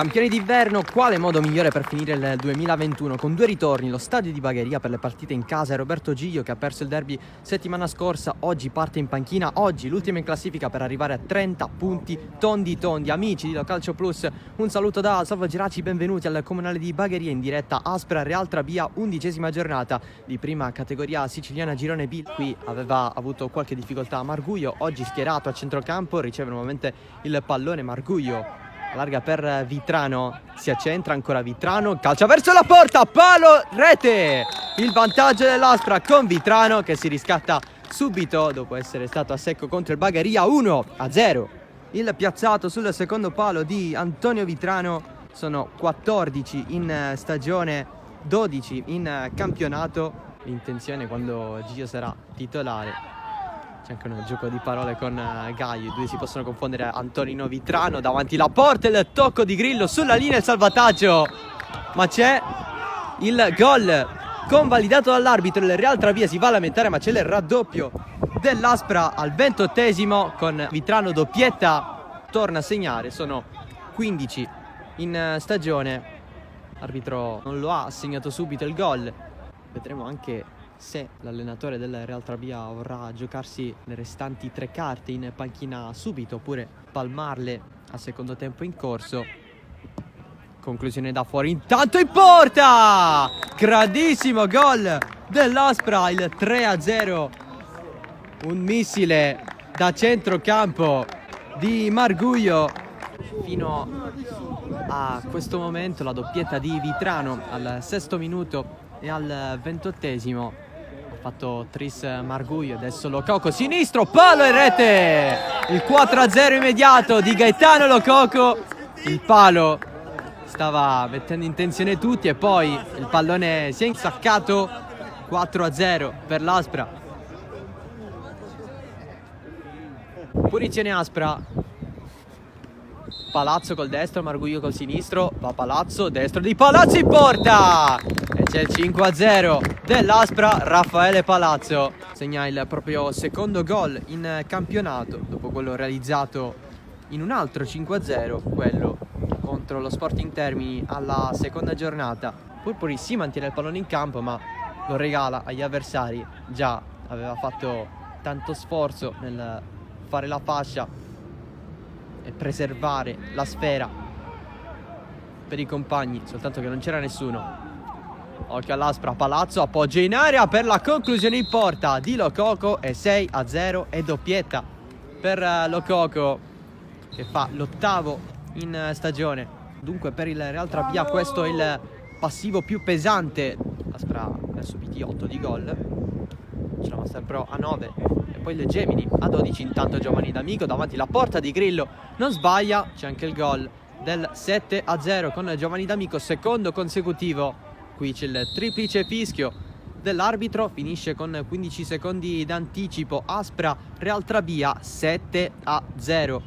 Campioni d'inverno, quale modo migliore per finire il 2021 con 2 ritorni, lo stadio di Bagheria per le partite in casa e Roberto Giglio che ha perso il derby settimana scorsa, oggi parte in panchina, oggi l'ultima in classifica per arrivare a 30 punti tondi. Amici di Localcio Plus, un saluto da Salvo Geraci, benvenuti al Comunale di Bagheria in diretta Aspra Real Trabia, 11ª giornata di prima categoria siciliana Girone B. Qui aveva avuto qualche difficoltà Marguglio, oggi schierato a centrocampo, riceve nuovamente il pallone Marguglio. Allarga per Vitrano, si accentra ancora Vitrano, calcia verso la porta, palo, rete! Il vantaggio dell'Aspra con Vitrano che si riscatta subito dopo essere stato a secco contro il Bagheria, 1-0. Il piazzato sul secondo palo di Antonio Vitrano, sono 14 in stagione, 12 in campionato. L'intenzione quando Gio sarà titolare. C'è anche un gioco di parole con Gaio, i due si possono confondere. Antonino Vitrano davanti la porta, il tocco di Grillo sulla linea, il salvataggio, ma c'è il gol convalidato dall'arbitro. Il Real Trabia si va a lamentare, ma c'è il raddoppio dell'Aspra al 28esimo con Vitrano doppietta, torna a segnare, sono 15 in stagione. L'arbitro non lo ha assegnato subito il gol, vedremo anche se l'allenatore del Real Trabia vorrà giocarsi le restanti 3 carte in panchina subito oppure palmarle a secondo tempo in corso. Conclusione da fuori, intanto in porta! Grandissimo gol dell'Aspra, il 3-0. Un missile da centrocampo di Marguglio. Fino a questo momento la doppietta di Vitrano al 6° minuto e al 28esimo. Fatto Tris Marguglio, adesso Lococo sinistro, palo e rete, il 4-0 immediato di Gaetano Lococo. Il palo stava mettendo in tensione tutti e poi il pallone si è insaccato, 4-0 per l'Aspra. Punizione Aspra, Palazzo col destro, Marguglio col sinistro, va Palazzo, destro di Palazzo in porta! E c'è il 5-0 dell'Aspra, Raffaele Palazzo segna il proprio secondo gol in campionato dopo quello realizzato in un altro 5-0, quello contro lo Sporting Termini alla seconda giornata. Purpuri si mantiene il pallone in campo ma lo regala agli avversari, già aveva fatto tanto sforzo nel fare la fascia e preservare la sfera per i compagni, soltanto che non c'era nessuno. Occhio all'Aspra, Palazzo appoggia in area per la conclusione in porta di Lococo e 6-0 e doppietta per Lococo che fa l'8° in stagione. Dunque per il Real Trabia questo è il passivo più pesante. Aspra ha subiti 8 di gol, c'è la Master Pro a 9 e poi il Gemini a 12. Intanto Giovanni D'Amico davanti la porta di Grillo non sbaglia, c'è anche il gol del 7-0 con Giovanni D'Amico, secondo consecutivo. Qui c'è il triplice fischio dell'arbitro, finisce con 15 secondi d'anticipo. Aspra Real Trabia 7-0.